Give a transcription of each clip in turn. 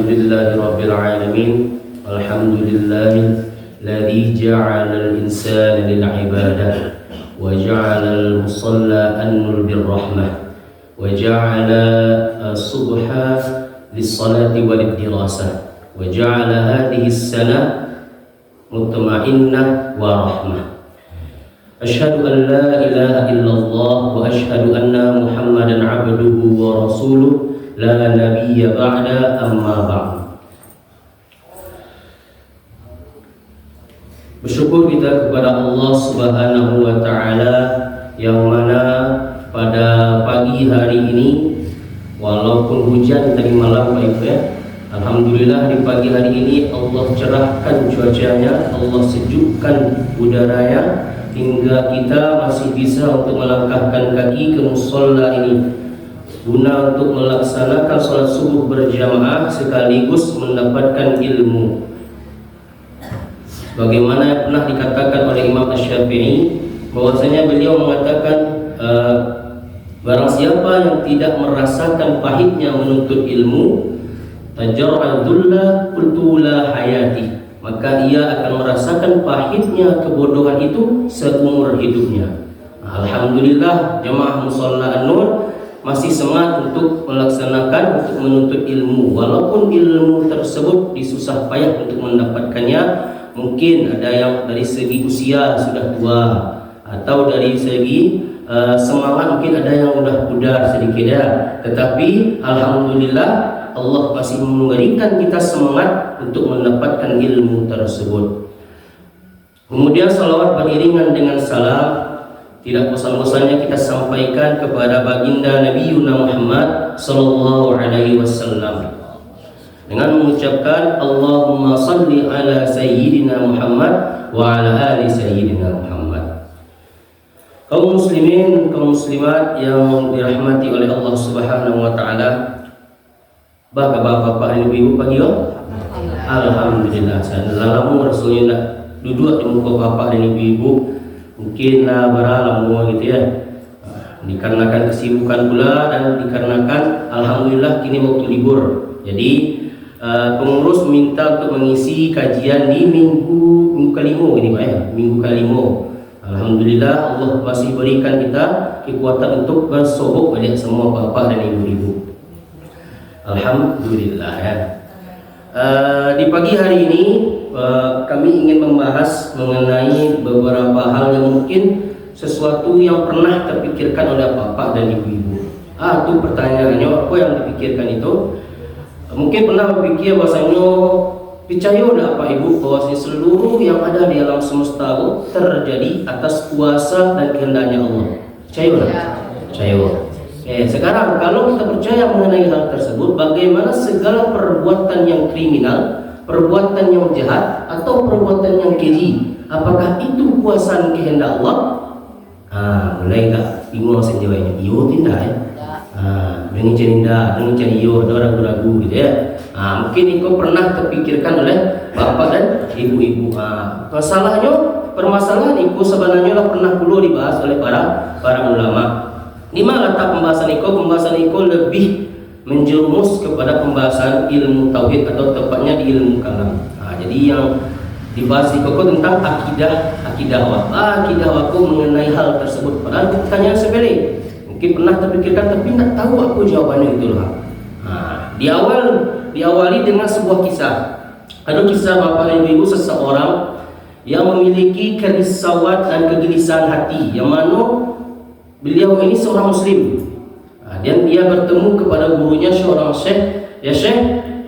Alhamdulillahi Rabbil Alamin. Alhamdulillahilladzi ja'ala al-insana lil-ibadah wa ja'ala al-musalla an-nur bir-rahmah wa ja'ala as-subha lis-salati wal-dirasah wa ja'ala hadhihi as-sana mutma'innah wa rahmah. Asyhadu an la ilaha illallah wa asyhadu anna Muhammadan 'abduhu wa rasuluh la nabiyya ba'da amma ba'd. Bersyukur kita kepada Allah Subhanahu wa taala yang mana pada pagi hari ini walaupun hujan tadi malam Pak Ibu ya, alhamdulillah di pagi hari ini Allah cerahkan cuacanya, Allah sejukkan udaranya hingga kita masih bisa untuk melangkahkan kaki ke musholla ini guna untuk melaksanakan sholat subuh berjamaah sekaligus mendapatkan ilmu. Bagaimana yang pernah dikatakan oleh Imam Asy-Syafi'i bahwasanya beliau mengatakan barang siapa yang tidak merasakan pahitnya menuntut ilmu tajar'adullah qultula hayati, maka ia akan merasakan pahitnya kebodohan itu seumur hidupnya. Alhamdulillah jemaah Musholla An-Nur masih semangat untuk melaksanakan, untuk menuntut ilmu walaupun ilmu tersebut disusah payah untuk mendapatkannya. Mungkin ada yang dari segi usia sudah tua atau dari segi semangat mungkin ada yang sudah pudar sedikit ya. Tetapi alhamdulillah Allah masih memberikan kita semangat untuk mendapatkan ilmu tersebut. Kemudian salawat beriringan dengan salam tidak bosan-bosannya kita sampaikan kepada baginda Nabi Muhammad sallallahu alaihi wasallam dengan mengucapkan Allahumma salli ala sayyidina Muhammad wa ala ali sayyidina Muhammad. Kaum muslimin, kaum muslimat yang dirahmati oleh Allah Subhanahu wa taala. Bapak-bapak ibu-ibu pagi yo. Alhamdulillah. Saya lama rasulnya duduk di muka bapak dan ibu-ibu. Mungkin beralam gitu ya. Dikarenakan kesibukan pula dan dikarenakan alhamdulillah kini waktu libur. Jadi pengurus minta untuk mengisi kajian di minggu kelima ini Pak ya, minggu kelima. Alhamdulillah Allah masih berikan kita kekuatan untuk bersobok balik semua bapak dan ibu-ibu. Alhamdulillah ya. Di pagi hari ini kami ingin membahas mengenai beberapa hal yang mungkin sesuatu yang pernah terpikirkan oleh bapak dan ibu-ibu. Itu pertanyaannya apa yang dipikirkan itu? Mungkin pernah berpikir bahwasanya percaya enggak Pak Ibu bahwasanya seluruh yang ada di alam semesta itu terjadi atas kuasa dan kehendaknya Allah. Percaya enggak? Percaya. Sekarang kalau kita percaya mengenai hal tersebut, bagaimana segala perbuatan yang kriminal, perbuatan yang jahat atau perbuatan yang keji, apakah itu kuasa dan kehendak Allah? Mulai enggak bingung saya jawabnya. Iyo tidak ya. Dengan cari iyo, ada ragu-ragu gitu ya. Mungkin itu pernah terpikirkan oleh bapak dan ibu-ibu. Permasalahan itu sebenarnya pernah dulu dibahas oleh para ulama. Di mana letak pembahasan itu? Pembahasan itu lebih menjerumus kepada pembahasan ilmu tauhid atau tepatnya di ilmu kalam. Jadi yang dibahas di koko tentang akidah aku mengenai hal tersebut. Padahal pertanyaan sepele. Mungkin pernah terpikirkan tapi tidak tahu aku jawabannya itu lah. Diawali dengan sebuah kisah. Ada kisah bapak dan ibu seseorang yang memiliki kerisauan dan kegelisahan hati, yang mana beliau ini seorang muslim. Dan dia bertemu kepada gurunya seorang syekh. Ya syekh,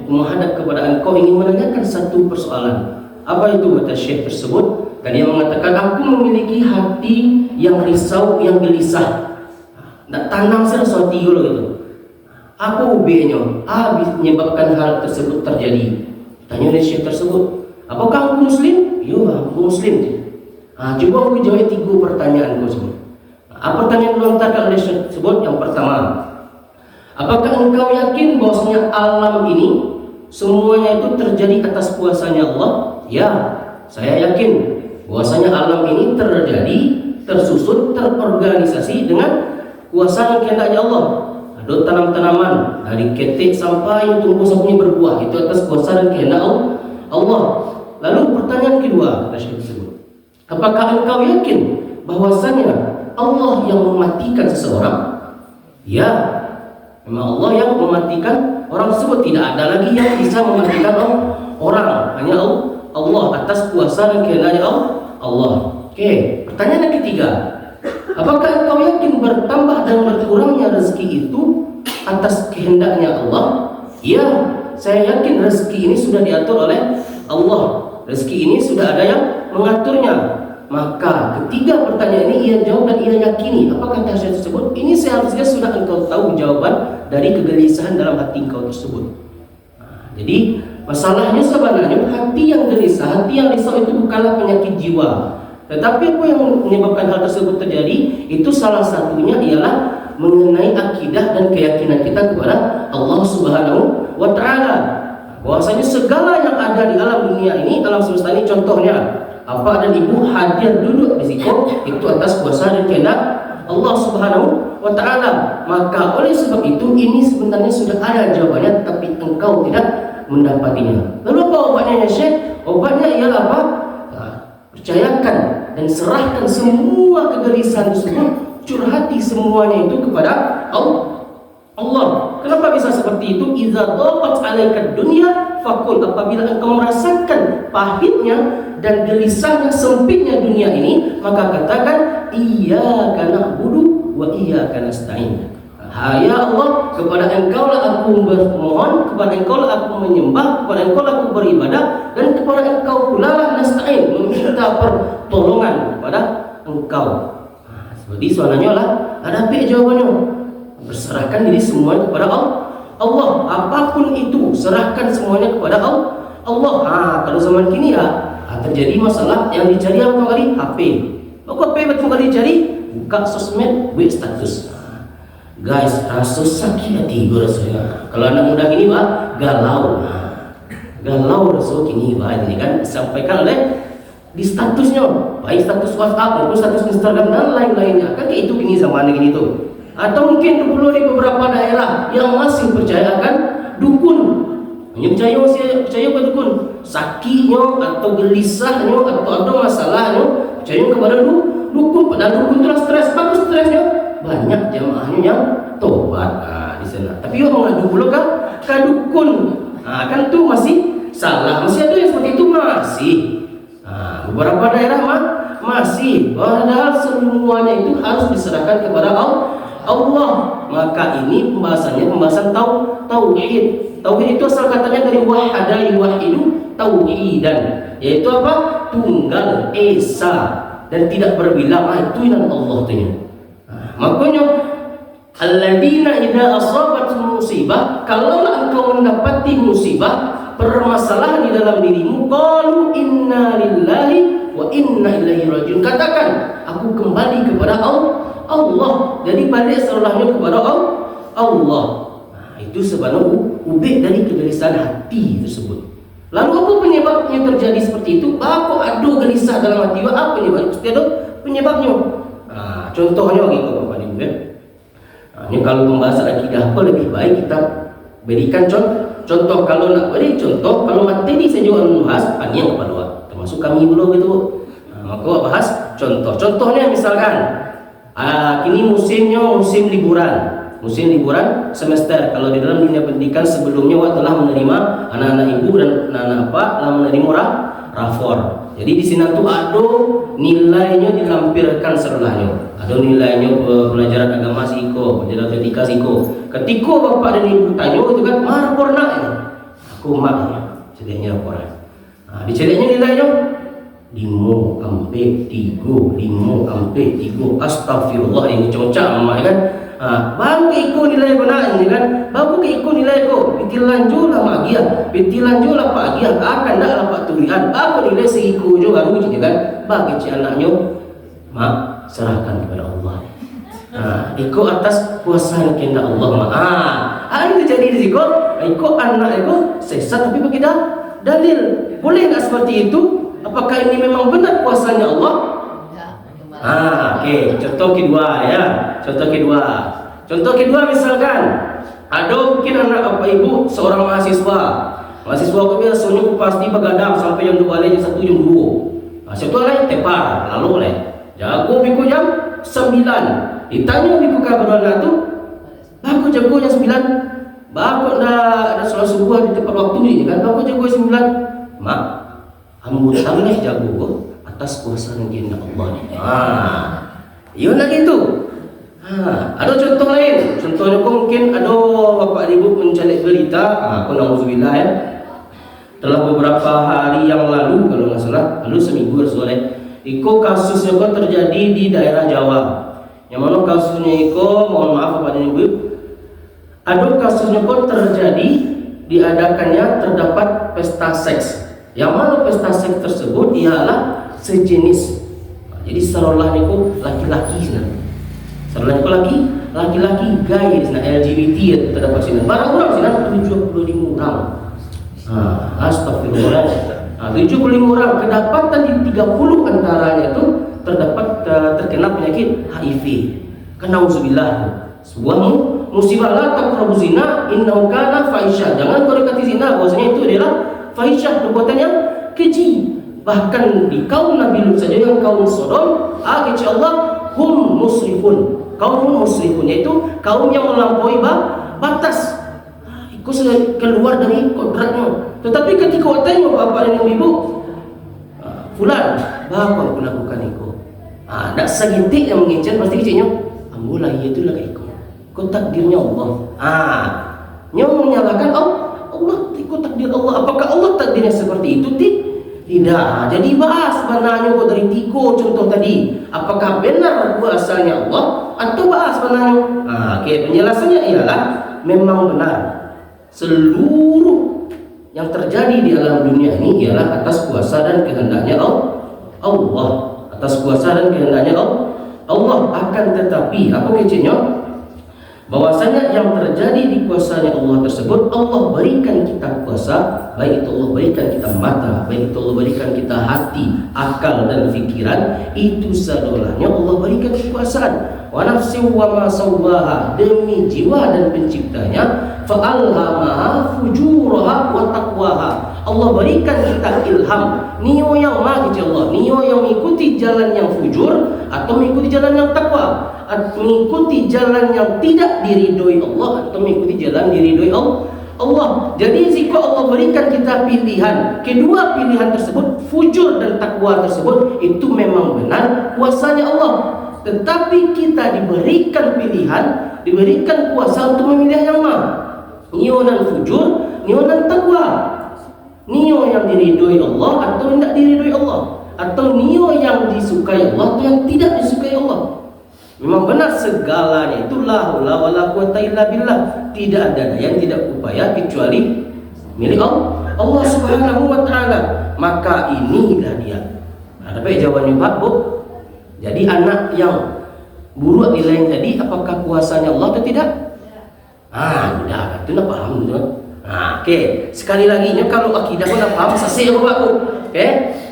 aku menghadap kepada engkau ingin menanyakan satu persoalan. Apa itu kata syekh tersebut? Dan dia mengatakan aku memiliki hati yang risau, yang gelisah. Nak tanam saya sesuatu gitu. Apa ubahnya? Menyebabkan hal tersebut terjadi. Tanya oleh syekh tersebut, apakah aku muslim? Ya, aku muslim. Coba aku jawab 3 pertanyaan kau semua. Pertanyaan dilontarkan oleh syekh tersebut yang pertama, apakah engkau yakin bahwasanya alam ini semuanya itu terjadi atas kuasanya Allah? Ya, saya yakin bahwasanya alam ini terjadi, tersusun, terorganisasi dengan kuasa dan kehendaknya Allah. Ada tanam-tanaman dari ketik sampai tumbuh sampai berbuah, itu atas kuasa dan kehendak Allah. Lalu pertanyaan kedua, kata Syekh tersebut, apakah engkau yakin bahwasanya Allah yang mematikan seseorang? Ya, memang Allah yang mematikan orang tersebut. Tidak ada lagi yang bisa mematikan orang, hanya Allah atas kuasa dan kehendaknya Allah. Oke, pertanyaan yang ketiga, apakah engkau yakin bertambah dan berkurangnya rezeki itu atas kehendaknya Allah? Ya, saya yakin rezeki ini sudah diatur oleh Allah. Rezeki ini sudah ada yang mengaturnya. Maka ketiga pertanyaan ini ia jawab dan ia yakini. Apa kata Syekh tersebut? Ini seharusnya sudah engkau tahu jawaban dari kegelisahan dalam hati engkau tersebut. Jadi masalahnya sebenarnya hati yang gelisah, hati yang risau itu bukanlah penyakit jiwa. Tetapi apa yang menyebabkan hal tersebut terjadi? Itu salah satunya ialah mengenai akidah dan keyakinan kita kepada Allah Subhanahu wa Ta'ala. Bahwasanya segala yang ada di alam dunia ini, alam semesta ini, contohnya apa dan ibu hadir duduk di situ, itu atas kuasa dan kehendak Allah Subhanahu wa Ta'ala. Maka oleh sebab itu ini sebenarnya sudah ada jawabannya, tapi engkau tidak mendapatinya. Lalu apa obatnya ya Syekh? Obatnya ialah apa? Percayakan dan serahkan semua kegelisahan tersebut, curhati semuanya itu kepada Allah. Kenapa bisa seperti itu? Idza dhaqat 'alaika dunya faqul, apabila engkau merasakan pahitnya dan gelisahnya, sempitnya dunia ini, maka katakan iyyaka na'budu wa iyyaka nasta'in. Ya Allah, kepada engkau lah aku bermohon, kepada engkau lah aku menyembah, kepada engkau lah aku beribadah, dan kepada engkau pula lah nasta'in, meminta pertolongan kepada engkau. Jadi soalnya lah ada jawabannya. Berserahkan diri semuanya kepada Allah. Apapun itu, serahkan semuanya kepada Allah. Kalau zaman kini ya terjadi masalah yang dicari apa kali? HP. Apa HP betul kali dicari? Buka sosmed, buat status. Guys, rasa sakit hati gue rasanya. Kalau anak muda kini galau. Galau rasa kini ini kan disampaikan oleh di statusnya, baik status WhatsApp maupun status Instagram dan lain-lainnya. Kan kayak itu kini zaman ini tuh. Atau mungkin dulu di beberapa daerah yang masih percaya akan dukun. Hanya percaya pada dukun. Sakitnya atau gelisahnya atau ada masalahnya, percaya kepada dukun. Padahal dukun itu stres, bagus stresnya. Banyak jamaahnya yang tobat di sana. Tapi yang mengadu pula ke dukun. Kan tuh masih salah. Masih ada yang seperti itu masih. Beberapa daerah masih. Padahal semuanya itu harus diserahkan kepada Allah. Maka ini pembahasan tauhid. Tauhid itu asal katanya dari wahada yuwahidu tauhidan, yaitu apa? Tunggal esa dan tidak berbilang. Itu yang Allah tanya. Makanya alladzina idza asabatum musibah, kalau engkau mendapati musibah, permasalahan di dalam dirimu, qalu inna lillahi wa inna ilaihi rajiun. Katakan, aku kembali kepada Allah. Jadi balik serahnya kepada Allah. Itu sebenarnya ubik dari kegelisahan hati tersebut. Lalu apa penyebabnya terjadi seperti itu? Apa ada gelisah dalam hati? Apa penyebabnya? Pasti ada penyebabnya. Contohnya gitu Bapak Ibu ya. Ini kalau membahas akidah apa lebih baik kita berikan contoh. Kalau nak beri contoh, kalau materi saya juga membahas panjang kepada termasuk kami dulu gitu. Maka bahas contoh. Contohnya misalkan kini musim liburan semester. Kalau di dalam dunia pendidikan sebelumnya telah menerima anak-anak ibu dan anak-anak telah menerima rapor. Jadi di sini tuh ada nilainya dilampirkan serlahnya. Ada nilainya pelajaran agama siko, pelajaran etika siko. Ketika bapak dan ibu tanya itu kan, rapor nak ya? Aku maknya celiknya rapor. Diceliknya nilainya 5 sampai 3. Astagfirullah, ini cocok mak kan. Baru ikut nilai benar ini kan. Baru ikut nilai ko. Pitilan lah magia. Pitilan lah pagi akan dak dapat tulisan. Apa nilai seiko jo baru je kan. Bagi si anaknya mak serahkan kepada Allah. Ikut atas kuasa dan kehendak Allah. Ini jadi di situ. Ikut anak itu sesat tapi bagi dalil. Boleh tak seperti itu? Apakah ini memang benar kuasanya Allah? Oke. Contoh kedua ya. Contoh kedua misalkan ada mungkin anak bapak ibu seorang mahasiswa kau biasanya pasti begadang sampai jam 2 jam 1 jam 2. Satu lain tepar lalu oleh jago biku jam 9. Ditanya biku kabar anak tu, aku jago jam 9. Bapak dah sholat subuh di tempat waktu ni kan, bapak jago jam 9. Mak, ambo tanggih jago atas kuasa yang Allah ni. Iya nak gitu. Ada contoh lain. Contohnya mungkin ada bapak ibu mencari berita, aku nauzubillah ya. Telah beberapa hari yang lalu kalau nggak salah, lalu seminggu sore, iko kasusnya kok terjadi di daerah Jawa. Yang mana kasusnya iko, mohon maaf kepada ibu, ada kasusnya kok terjadi diadakannya terdapat pesta seks. Yang mana pesta seks tersebut ialah sejenis. Jadi seolah niku laki-laki sana. Seolah niku laki-laki gay sana LGBT terdapat sini. Barang orang sana 75 orang. Astagfirullah. 75 orang kedapatan di 30 antaranya itu terdapat terkena penyakit HIV. Nauzubillah. Sebuah musibah. La taqrabu zina innahu kana fahisha. Jangan kau dekati zina, bahwasanya itu adalah fahisyah, perbuatan yang keji. Bahkan di kaum Nabi Lut saja yang kaum Sodom, kata Allah, hum musrifun. Kaum musrifun yaitu kaum yang melampaui batas. Ikut sudah keluar dari kodratnya. Tetapi ketika kau tengok bapak dan ibu, fulan, bapak aku lakukan itu. Tak segintik yang mengincar pasti kecilnya. Ambo lah itu lah ikut. Kau takdirnya Allah. Nyawa menyalahkan Allah ikut takdir Allah. Apakah Allah takdirnya seperti itu? Tidak. Jadi bahas benarnya kau dari 3 contoh tadi. Apakah benar kuasanya Allah atau bahas benarnya? Penjelasannya ialah memang benar. Seluruh yang terjadi di alam dunia ini ialah atas kuasa dan kehendaknya Allah. Atas kuasa dan kehendaknya Allah. Akan tetapi apa kecilnya? Bahwasanya yang terjadi di kuasanya Allah tersebut, Allah berikan kita kuasa, baik itu Allah berikan kita mata, baik itu Allah berikan kita hati, akal dan fikiran, itu sadolahnya Allah berikan kekuasaan. Wa nafsin wa ma sawwaha, demi jiwa dan penciptanya, fa'alhamaha fujuraha wa taqwaha. Allah berikan kita ilham, nio yang mengikuti Allah, nio yang mengikuti jalan yang fujur atau mengikuti jalan yang takwa, mengikuti jalan yang tidak diridhoi Allah atau mengikuti jalan diridhoi Allah. Jadi jika Allah berikan kita pilihan, kedua pilihan tersebut, fujur dan takwa tersebut, itu memang benar kuasanya Allah. Tetapi kita diberikan pilihan, diberikan kuasa untuk memilih yang mana, nio dan fujur, nio dan takwa. Nio yang diridhoi Allah atau tidak diridhoi Allah, atau nio yang disukai Allah atau yang tidak disukai Allah. Memang benar segalanya itu la haula wala quwata illa billah. Tidak ada daya, tidak upaya kecuali milik Allah Subhanahu wa taala. Maka inilah dia. Tapi jawabannya Pak Bu. Jadi anak yang buruk nilainya tadi apakah kuasanya Allah atau tidak? Tidak, itu nak paham tu. Sekali lagi kalau akidah pun nak paham sesek Bapak Bu.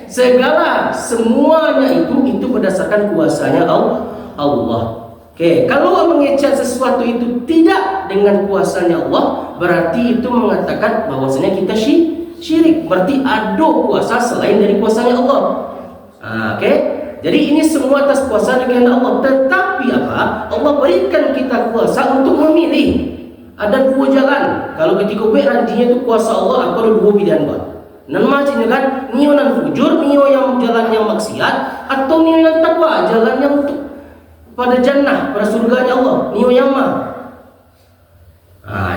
Segala semuanya itu berdasarkan kuasanya Allah. Kalau mengecat sesuatu itu tidak dengan kuasanya Allah, berarti itu mengatakan bahwasanya kita syirik. Berarti ada kuasa selain dari kuasanya Allah. Jadi ini semua atas kuasa dan kehendak Allah. Tetapi apa? Allah berikan kita kuasa untuk memilih. Ada 2 jalan. Kalau ketika rantinya itu kuasa Allah, aku ada 2 pilihan buat. Nan macamnya kan, nio nan fujur, nio yang jalan yang maksiat, atau nio yang takwa, jalan yang untuk pada jannah, pada surganya Allah, nio yang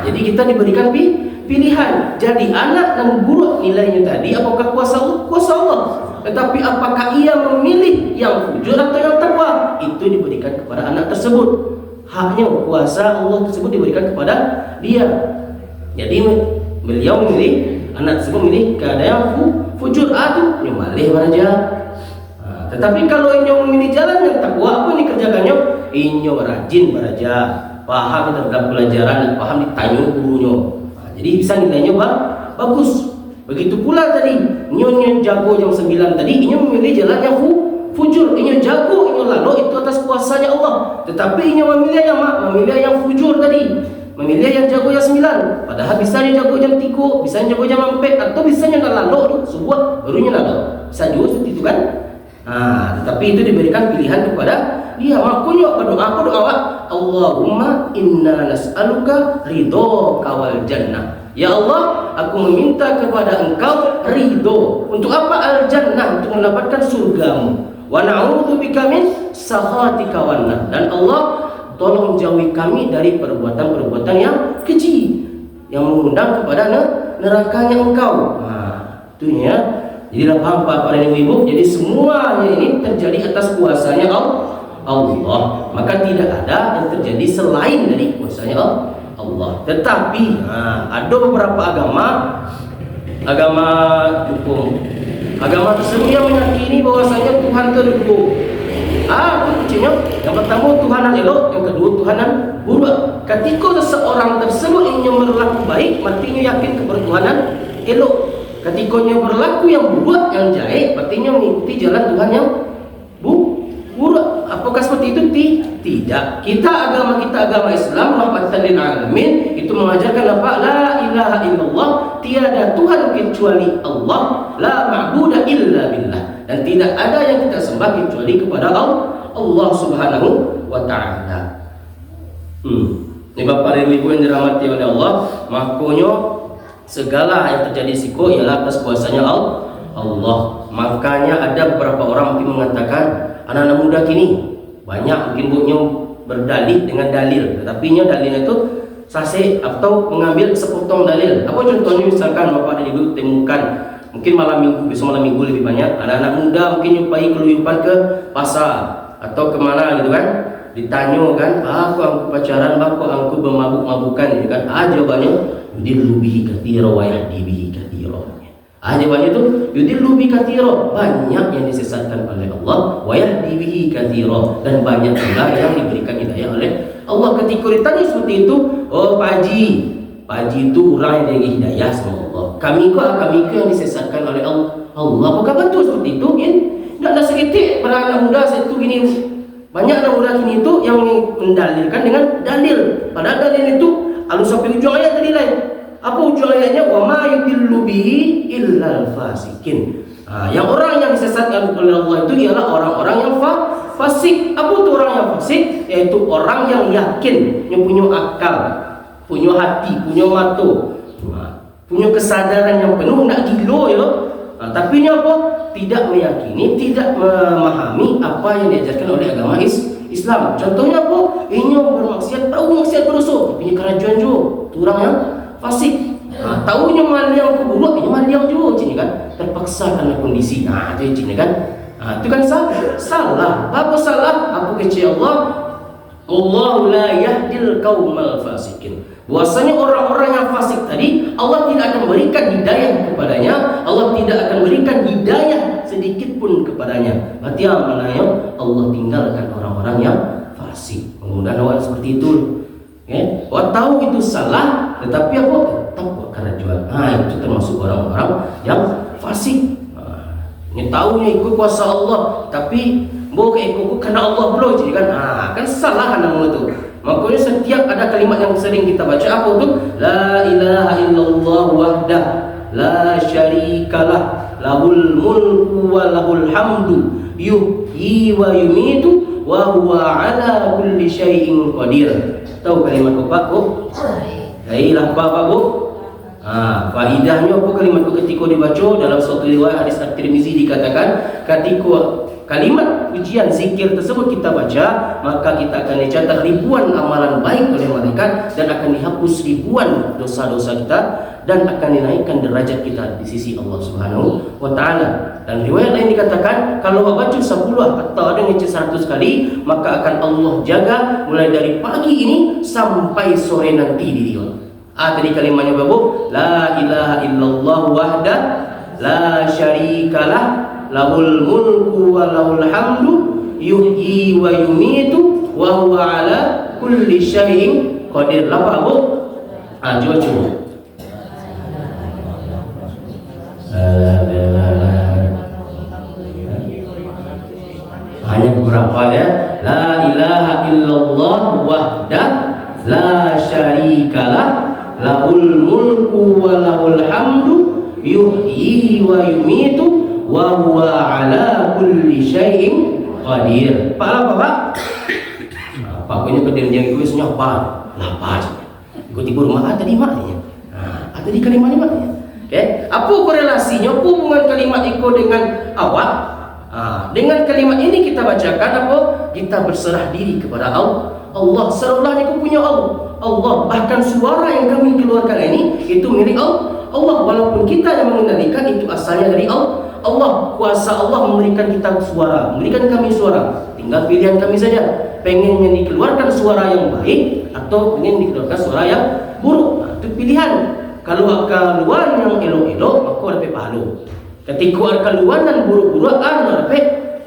jadi kita diberikan pilihan. Jadi anak dan buruk nilainya tadi, apakah kuasa Allah? Kuasa Allah. Tetapi apakah ia memilih yang fujur atau yang takwa? Itu diberikan kepada anak tersebut. Haknya kuasa Allah tersebut diberikan kepada dia. Jadi beliau memilih, anak tersebut memilih keadaan yang fujur itu nyomalih beraja. Tetapi kalau inyo memilih jalan yang takwa, apa yang dikerjakannya? Inyo rajin beraja, paham terhadap pelajaran dan paham ditanya gurunya. Jadi bisa nilainya bagus. Begitu pula tadi, inyo jago jam 9 tadi, inyo memilih jalan yang fujur, inyo jago, inyo lalu, itu atas kuasanya Allah. Tetapi inyo memilih yang fujur tadi, memilih yang jago yang 9. Padahal bisanya jago jam 3, bisanya jago jam 4, atau bisanya nak lalu subuh barunya lalu. Bisa juga seperti itu kan? Tetapi itu diberikan pilihan kepada dia. Makanya berdoa, Allahumma inna nas'aluka ridhoka wal jannah. Ya Allah, aku meminta kepada Engkau ridho. Untuk apa? Al-jannah, untuk mendapatkan surgamu. Wa na'udzubika min sakhatika wan nar. Dan Allah, tolong jauhi kami dari perbuatan-perbuatan yang keji, yang mengundang kepada nerakanya Engkau. Itu ya. Jadi paham para ibu-ibu. Jadi semuanya ini terjadi atas kuasanya Allah. Maka tidak ada yang terjadi selain dari kuasanya Allah. Tetapi ada beberapa agama hukum, agama tersebut yang meyakini bahwasanya Tuhan itu ada dua. Itu kuncinya. Yang pertama Tuhanan elok, yang kedua Tuhanan buruk. Ketika seseorang tersebut ingin berlaku baik, artinya yakin kebertuhanan elok. Ketika berlaku yang buruk, yang jahat, artinya mengikuti jalan Tuhan yang buruk. Apakah seperti itu? Tidak. Agama kita agama Islam, rahmatan lil alamin, itu mengajarkan apa? La ilaha illallah, tiada Tuhan kecuali Allah, la ma'budu illa billah, dan tidak ada yang kita sembah kecuali kepada Allah Subhanahu wa taala. Ini Bapak dan Ibu yang dirahmati oleh Allah, makanya segala yang terjadi siko ialah atas kuasanya Allah. Makanya ada beberapa orang mungkin mengatakan, anak-anak muda kini banyak mungkin buatnya berdalih dengan dalil, tetapi dalilnya itu sase atau mengambil sepotong dalil. Apa contohnya? Misalkan Bapak dan Ibu temukan mungkin malam minggu, besok malam minggu lebih banyak anak-anak muda mungkin nyupai keluyupan ke pasar atau kemana gitu kan, ditanya kan, aku pacaran, aku bermabuk-mabukan gitu kan. Jawabannya yudillu bihi katsira wa yahdi bihi katsira. Jawabannya itu yudillu bihi katsira, banyak yang disesatkan oleh Allah, wa yahdi bihi katsira, dan banyak pula yang diberikan hidayah oleh Allah. Ketika ditanya seperti itu, Pak Haji itu orang yang diberi hidayah sama Allah. Kami yang disesatkan oleh Allah. Apakah betul seperti itu? Tidak ada seketik para anak muda satu gini. Banyak anak muda kini itu yang mendalilkan dengan dalil. Padahal dalil itu alus sampai ujung ayat tadi lain. Apa ujung ayatnya? Wa ma yudillu bihi illal fasikin. Yang orang yang disesatkan oleh Allah itu ialah orang-orang yang fasik. Apa itu orang yang fasik? Yaitu orang yang yakin, yang punya akal, punya hati, punya mata, punya kesadaran yang penuh, nak gila ya. Tapi ini apa? Tidak meyakini, tidak memahami apa yang diajarkan oleh agama Islam. Contohnya apa? Ini bermaksiat, tahu maksiat berdosa, ini kerajaan juga, orang yang fasik. Tahunya maliang keburuk, ini maliang juga, cini kan? Terpaksa karena kondisi. Itu cini kan? Itu kan salah. Apa salah? Apa kecil Allah? Allahu la yahdil qaumal fasikin. Bahwasanya orang-orang yang fasik tadi Allah tidak akan berikan hidayah kepadanya, Allah tidak akan berikan hidayah sedikit pun kepadanya. Berarti apa maknanya? Allah tinggalkan orang-orang yang fasik. Mudah-mudahan awak seperti itu. Awak tahu itu salah, tetapi apa? Tetap buat kerajuan. Itu termasuk orang-orang yang fasik. Ini tahunya ikut kuasa Allah, tapi mau ikut karena Allah belum, jadi kan? Kan salah nama itu. Makanya setiap ada kalimat yang sering kita baca apa itu? La ilaha illallah wahdah la syarikalah lahul mulku wa lahul hamdu yuhyi wa yumitu wa huwa ala kulli syai'in qadir. Tahu kalimat apa Pak? Baiklah Pak Bu. Faidahnya apa kalimat itu ketika dibaca dalam suatu riwayat hadis At-Tirmizi dikatakan ketika kalimat pujian zikir tersebut kita baca, maka kita akan dicatat ribuan amalan baik oleh malaikat dan akan dihapus ribuan dosa-dosa kita dan akan dinaikkan derajat kita di sisi Allah Subhanahu wa taala. Dan riwayat lain dikatakan kalau baca 10 atau ada yang 100 kali, maka akan Allah jaga mulai dari pagi ini sampai sore nanti di dia. Tadi kalimatnya Bapak, la ilaha illallah wahdah la syarikalah lahul mulku wa lahul hamdu yuhyi wa yumitu wa huwa ala kulli syai'in qadir. Lapa Bu? Coba. lafaznya la ilaha illallah wahdah la syarikalah lahul mulku wa lahul hamdu yuhyi wa yumitu wa huwa ala kulli syai'in qadir. Pak Pak punya kedirian gue senyap lapas. Gue tiba rumah tadi maknya. Tadi kalimat ini maknya. Okay. Apa korelasinya? Apa hubungan kalimat itu dengan awak? Dengan kalimat ini kita bacakan apa? Kita berserah diri kepada Allah. Seolah itu punya Allah. Bahkan suara yang kami keluarkan ini itu milik Allah. Walaupun kita yang mengendalikan itu asalnya dari Allah. Kuasa Allah memberikan kita suara, memberikan kami suara. Tinggal pilihan kami saja. Pengen yang dikeluarkan suara yang baik atau pengen dikeluarkan suara yang buruk. Itu pilihan. Kalau keluar yang elok-elok, maka ada pahala. Ketika keluar dan buruk-buruk, ada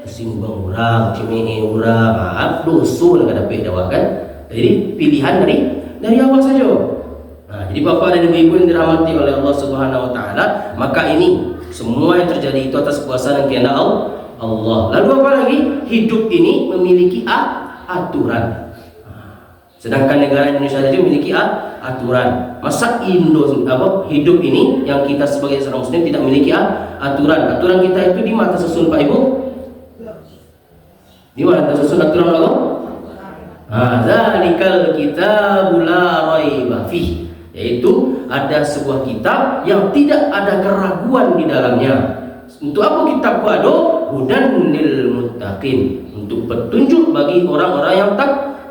simbang orang, cemeh orang, dosa nak dapat dawakan. Jadi pilihan dari awal saja. Jadi bapa dan ibu yang dirahmati oleh Allah Subhanahu Wa Taala, maka ini semua yang terjadi itu atas kuasa dan kehendak Allah. Lalu apa lagi? Hidup ini memiliki aturan. Sedangkan negara Indonesia saja memiliki aturan. Masa hidup ini yang kita sebagai seorang muslim tidak memiliki aturan. Aturan kita itu di mana tersusun Pak Ibu? Di mana tersusun aturan Allah? Dzalikal kitabul la raiba fih. Yaitu ada sebuah kitab yang tidak ada keraguan di dalamnya. Untuk apa kitab itu? Hudan lil muttaqin. Untuk petunjuk bagi orang-orang yang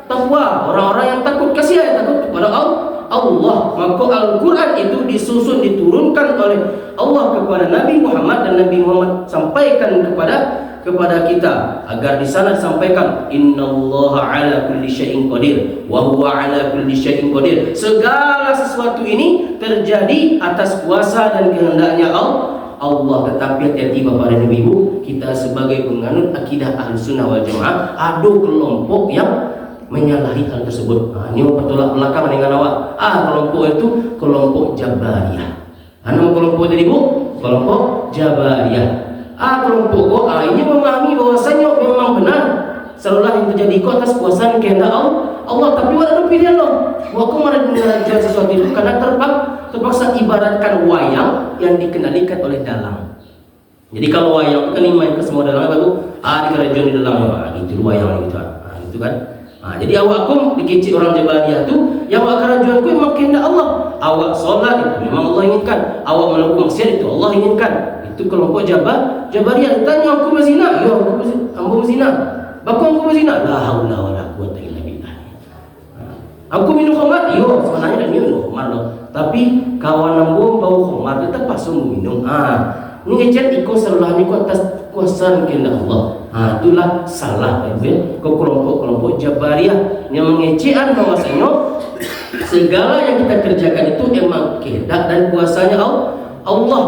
takwa, orang-orang yang takut, kasih takut kepada Allah. Maka Al-Quran itu disusun, diturunkan oleh Allah kepada Nabi Muhammad, dan Nabi Muhammad sampaikan kepada kita agar di sana disampaikan innallaha ala kulli syai'in qadir wa huwa ala kulli syai'in qadir. Segala sesuatu ini terjadi atas kuasa dan kehendaknya Allah. Tetapi hati-hati Bapak dan Ibu, kita sebagai penganut akidah Ahlussunnah wal Jamaah ada kelompok yang menyalahi hal tersebut. Ini bertolak belakang dengan awak. Kelompok itu kelompok Jabariyah. Nama kelompok tadi Bu, kelompok Jabariyah. Kelompok ini memahami bahwasanya memang benar seolah yang terjadi itu atas kuasa kehendak Allah. Tapi ada pilihan loh. Aku malah mengajar sesuatu itu karena terpaksa ibaratkan wayang yang dikendalikan oleh dalang. Jadi kalau wayang kan main ke semua dalang baru di kerajaan di dalamnya. Gitu wayang gitu. Gitu kan. Jadi awak dikecil orang Jabariyah tu, yang awak kerajaan ku memang kehendak Allah. Awak solat itu memang Allah inginkan. Awak melakukan maksiat itu Allah inginkan. Itu kelompok Jabariyah. Tanya aku berzina, ya aku berzina. Bakal aku berzina, la haula wala quwwata illa billah. Aku minum khamar, yo sebenarnya tak minum khamar loh. Tapi kawan nambung bau khamar tetap pasung minum. Ini ngecet ikut serulahnya ku atas kuasa kehendak Allah. Itulah salah kelompok Jabariyah yang mengecekan bahwasanya segala yang kita kerjakan itu memang kehendak dan kuasanya Allah.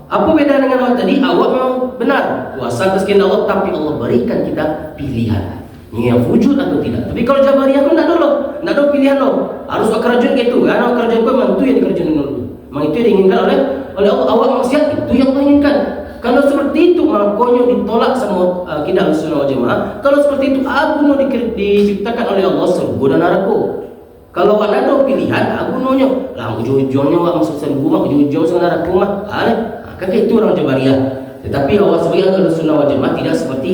Apa beda dengan awak tadi? Awak memang benar kuasa atas kehendak Allah, tapi Allah berikan kita pilihan. Ini yang wujud atau tidak. Tapi kalau Jabariyah pun tidak ada pilihan loh. Harus kerajaan gitu kan? Kerajaan itu memang itu yang dikerjakan dulu. Memang itu yang diinginkan oleh Allah. Awak maksiat itu yang Allah inginkan. Kalau seperti itu makanya ditolak sama akidah Ahlussunnah wal Jamaah. Kalau seperti itu aguno diciptakan oleh Allah surga dan neraka. Kalau ada pilihan agunonya lah ujung-ujungnya masuk surga mak ujung-ujung masuk neraka mah. Kan itu orang Jabariyah. Tetapi awak sebagai Ahlussunnah wal Jamaah tidak seperti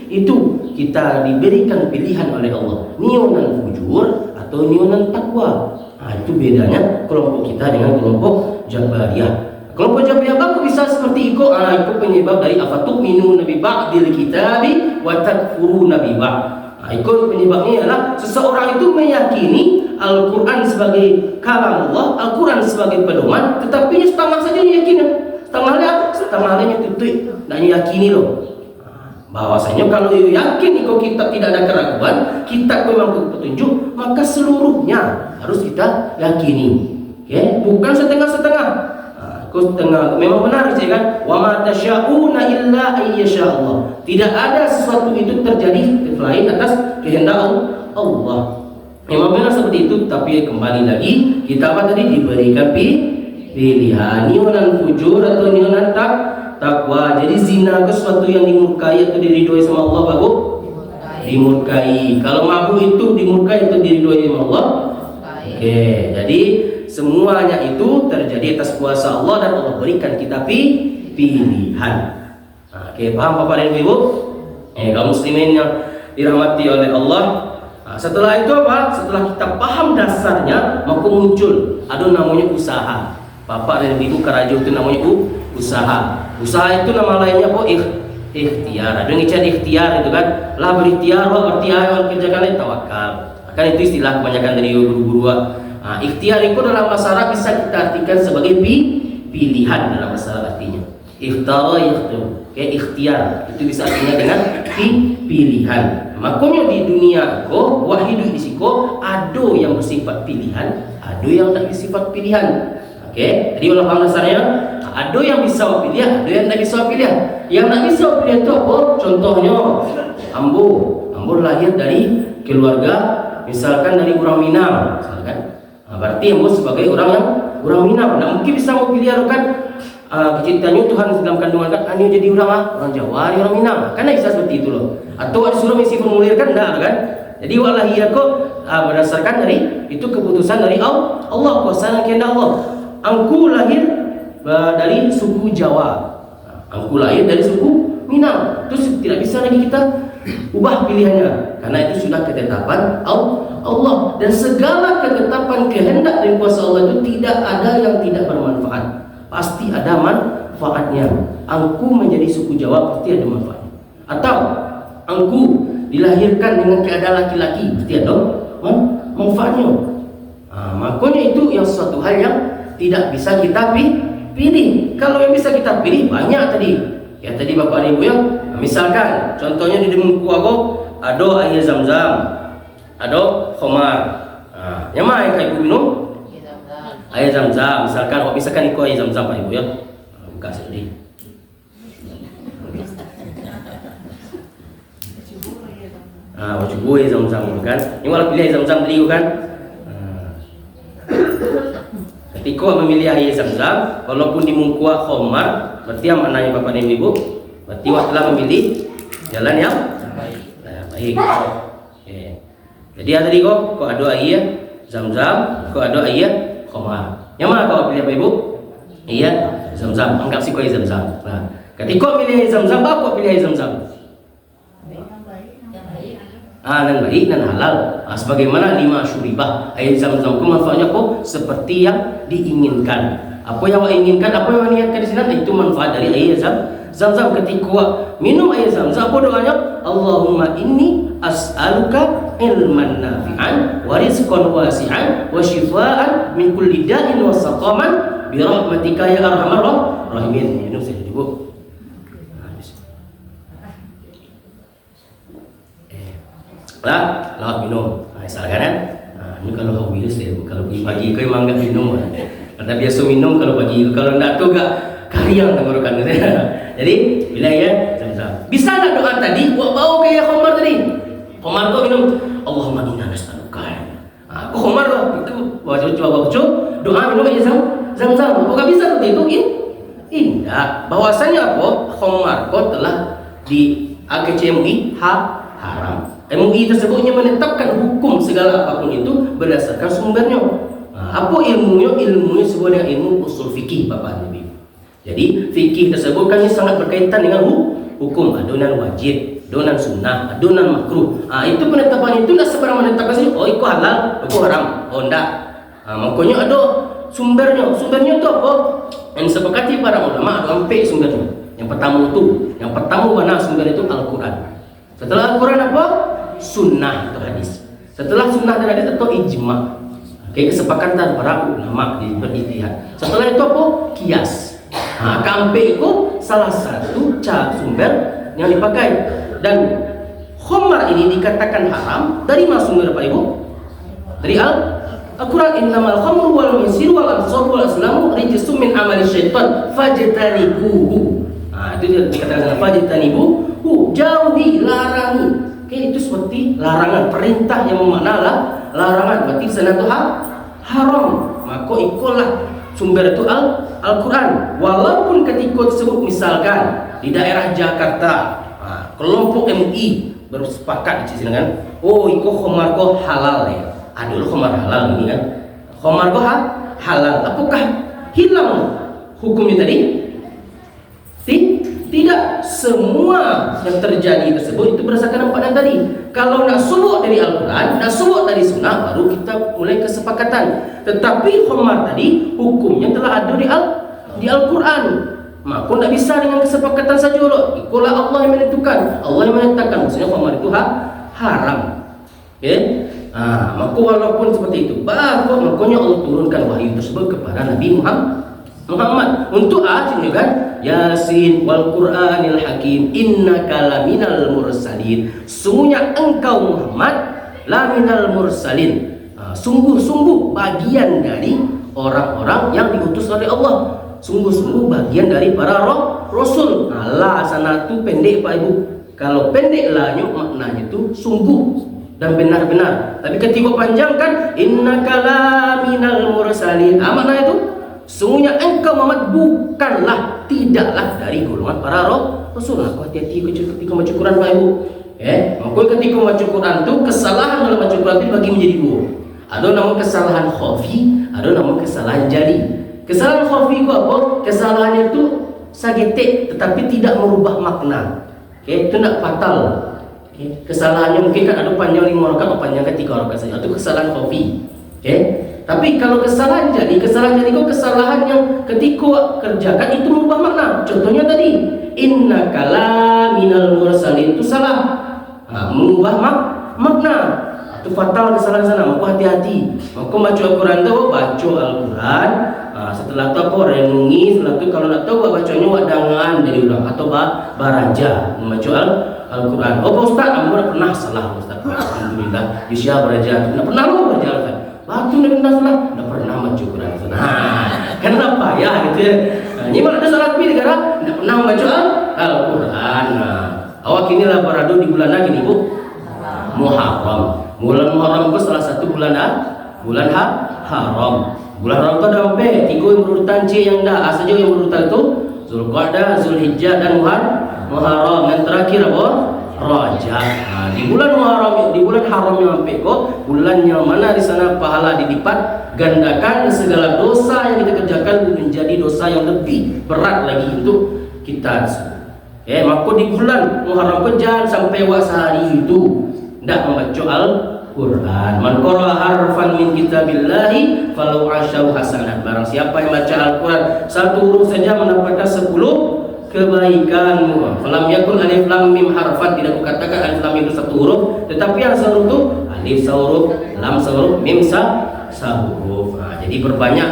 itu. Kita diberikan pilihan oleh Allah. Niunan fujur atau niunan takwa. Itu bedanya kelompok kita dengan kelompok Jabariyah. Kelompok Jabariyah aku bisa seperti itu. Itu penyebab dari afatu'minu nabi ba'dil kitabi wa takfuruna bi ba'd. Itu penyebabnya adalah seseorang itu meyakini Al-Quran sebagai kalam Allah, Al-Quran sebagai pedoman, tetapi setengah saja diyakini. Setengahnya tutup dan yakini loh. Bahwasanya kalau yakin kalau kita tidak ada keraguan, kita memang petunjuk, maka seluruhnya harus kita yakini. Bukan setengah-setengah. Memang benar saya kan, wa ma tasyauna illa ayyasha Allah. Tidak ada sesuatu itu terjadi selain atas kehendak Allah. Memang benar seperti itu, tapi kembali lagi kita apa tadi diberikan pilihan niunan fujur atau niunan takwa. Jadi zina ke sesuatu yang dimurkai atau diridhoi sama Allah bagus. dimurkai. Kalau mabuk itu dimurkai atau diridhoi Allah? Oke, jadi semuanya itu terjadi atas kuasa Allah dan Allah berikan kita pilihan. Oke, paham Bapak dan Ibu? Kaum muslimin yang dirahmati oleh Allah. Setelah itu apa? Setelah kita paham dasarnya, maka muncul ada namanya usaha. Bapak dan Ibu kerajo itu namanya usaha. Usaha itu nama lainnya apa? Ikhtiar. Ada yang ngechat ikhtiar itu kan? Lah berikhtiar, berarti ayo kerjakan tawakal. Kan itu istilah kebanyakan dari guru-guru. Ikhtiar itu dalam bahasa Arab bisa kita artikan sebagai pilihan dalam bahasa Arab artinya. Ikhtara yakhtar. Ikhtiar itu bisa artinya dengan pilihan. Makanya di dunia ko wahidu di siko ada yang bersifat pilihan, ada yang tak bersifat pilihan. Oke, jadi Allah paham dasarnya. Ada yang bisa pilihan, ada yang tak bisa pilihan. Yang tak bisa pilihan itu apa? Contohnya Ambo lahir dari keluarga misalkan dari orang Minang, misalkan. Berarti Ambo sebagai orang Minang. Nah, mungkin bisa mau pilih kan ceritanya Tuhan dalam kandungan kan hanya jadi orang Jawa, orang Minang. Karena bisa seperti itu loh. Atau ada suruh misi formulir kan enggak kan? Jadi walahiyako berdasarkan dari itu keputusan dari Allah, kuasa dan kehendak Allah. Angku lahir dari suku Jawa. Angku lahir dari suku Minang. Terus tidak bisa lagi kita ubah pilihannya karena itu sudah ketetapan Allah. Dan segala ketetapan kehendak dan kuasa Allah itu tidak ada yang tidak bermanfaat. Pasti ada manfaatnya. Angku menjadi suku Jawa pasti ada manfaatnya. Atau angku dilahirkan dengan keadaan laki-laki pasti ada manfaatnya. Makanya itu yang suatu hal yang tidak bisa kita pilih. Kalau yang bisa kita pilih banyak tadi. Ya tadi Bapak dan Ibu ya. Misalkan contohnya di Demungku aku ada air Zam-Zam, ada khomar. Yang mana yang Ibu minum? Air Zam-Zam. Misalkan ikut air Zam-Zam Pak Ibu ya. Buka sedih. Cukup air Zam-Zam kan. Ini malah pilih air Zam-Zam beli kan. Ketika memilih air Zam-Zam, walaupun di mungkuah khomar, berarti yang maknanya Bapak dan Ibu, berarti telah memilih jalan yang baik. Jadi tadi kok ada air Zam-Zam, kok ada air khomar. Yang mana kau pilih Bapak Ibu? Iya, Zam-Zam. Anggap si kau air Zam-Zam. Nah, ketika pilih air Zam-Zam, apa pilih air Zam-Zam? Dan baik dan halal. Sebagaimana 5 syuribah air Zam-Zam itu manfaatnya apa? Seperti yang diinginkan. Apa yang inginkan, apa yang niatkan di sini itu manfaat dari air Zam-Zam. Ketika minum air Zam-Zam, apa doanya? Allahumma inni as'aluka ilman nafi'an wa rizqan wasi'an wa shifaan min kulli da'in wa saqaman bi rahmatika ya arhamar rahimin. Minum saja Ibu. Lah minum. Misalkan kan. Ini kalau habis kalau pagi kau memang enggak minum. Karena biasa minum kalau pagi, kalau enggak tuh enggak kariang tenggorokan. Jadi bila ya Zam-Zam. Bisa enggak doa tadi buat bau kayak khomar tadi? Khomar kau minum Allahumma inna nas'aluka. Kau khomar itu coba doa minum aja Zam-Zam. Bukan bisa seperti itu indah. Bahwasanya apa? Khomar kau telah di AKCMUI haram. MUI tersebutnya menetapkan hukum segala apapun itu berdasarkan sumbernya. Apa ilmunya? Ilmunya sebuah dengan ilmu usul fikih Bapak Ibu. Jadi fikih tersebut kan sangat berkaitan dengan hukum, adonan wajib, adonan sunnah, adonan makruh. Itu penetapan itu tidak sebarang menetapkan saja. Oh itu halal, itu haram. Oh enggak. Makanya ada sumbernya. Sumbernya itu apa? Yang disepakati para ulama ada sampai sumbernya. Yang pertama mana sumber itu Al-Quran. Setelah Al-Quran apa? Sunnah atau hadis. Setelah sunnah dan hadis atau ijma. Kesepakatan para ulama berijtihad. Setelah itu apa? Kias. Kampe itu salah satu sumber yang dipakai. Dan khomar ini dikatakan haram dari mana sumber Pak Ibu? Dari Al-Quran. Innamal khamru wal maisir wal ansab wal azlamu rijsum min amali syaitan fajtanibuhu. Itu dikatakan fajtanibuhu, jauhi, larangi. Itu seperti larangan, perintah yang memakna larangan. Berarti sana itu haram. Maka ikutlah sumber itu Al-Quran. Walaupun ketika tersebut misalkan di daerah Jakarta, kelompok MUI bersepakat di sini kan, oh iko khomar ko halal ya, aduh khomar halal ini kan, khomar ko halal, apakah hilang hukumnya tadi? Tidak, semua yang terjadi tersebut itu berdasarkan empat yang tadi. Kalau nak subuk dari Al-Quran, nak subuk dari Sunnah, baru kita mulai kesepakatan. Tetapi khomar tadi hukumnya telah ada di Al-Quran. Maka tidak bisa dengan kesepakatan saja loh. Ikulah Allah yang menentukan, Allah yang menetapkan. Maksudnya khomar itu haram. Okay? Maka walaupun seperti itu, makanya Allah turunkan wahyu tersebut kepada Nabi Muhammad untuk ajin kan, Yasin wal Qur'anil Hakim innaka laminal mursalin, sungguhnya engkau Muhammad laminal mursalin, sungguh-sungguh bagian dari orang-orang yang diutus oleh Allah, sungguh-sungguh bagian dari para rasul. La sana tu pendek Pak Ibu, kalau pendek lahnya maknanya itu sungguh dan benar-benar. Tapi ketika panjang kan innaka laminal mursalin, maknanya itu sungguhnya engkau Muhammad bukanlah, tidaklah dari golongan para rasul. Aku hati-hati ketika baca Quran Pak Ibu. Maka ketika baca Quran itu kesalahan dalam baca Quran itu bagi menjadi dua. Ada nama kesalahan khafi, ada nama kesalahan jali. Kesalahan khafi itu apa? Kesalahannya itu sagetek tetapi tidak merubah makna. Itu tidak fatal. Kesalahannya mungkin kan ada panjang 5 rakaat atau panjang 3 rakaat saja. Itu kesalahan khafi. Tapi kalau kesalahan jadi itu kesalahan yang ketika kerjakan itu merubah makna. Contohnya tadi innaka laminal mursalin, itu salah, mengubah makna, itu fatal kesalahan sana. Maka hati-hati. Maka baca Al-Quran itu baca Al-Quran, setelah itu apa renungi, setelah itu kalau nak tahu bacanya wadangan dari ulang atau baraja membaca Al-Quran. Oh Pak Ustaz, kamu pernah salah Ustaz. Alhamdulillah, bisa baraja. Tidak pernah lo baraja Ustaz. Waktu nak pernah salah, tidak pernah baca Quran. Kenapa ya gitu ya? Ini mana ada salah tapi negara tidak pernah membaca Al-Quran. Awak inilah beradu di bulan lagi nih Bu, Muharram. Bulan Muharram itu salah satu bulan haram. Bulan haram itu ada sampai 3 yang berurutan C yang dah saja yang berurutan itu Zulqa'dah, Zulhijjah dan Muharram. Yang terakhir apa? Rajab. Di bulan Muharram, di bulan haram yang sampai kok, bulan yang mana di sana pahala dilipat gandakan, segala dosa yang kita kerjakan menjadi dosa yang lebih berat lagi untuk kita. Maka di bulan Muharram pun jangan sampai sehari itu tidak membaca Al-Quran. Man qara'a harfan min kitabillahi falau asyau hasanat. Barang siapa yang baca Al-Quran satu huruf saja mendapatkan 10 kebaikan. Falam yakun alif lam mim harfan, tidak kukatakan alif lam itu satu huruf, tetapi yang sehuruf itu alif sehuruf, lam sehuruf, mim sehuruf. Jadi berbanyak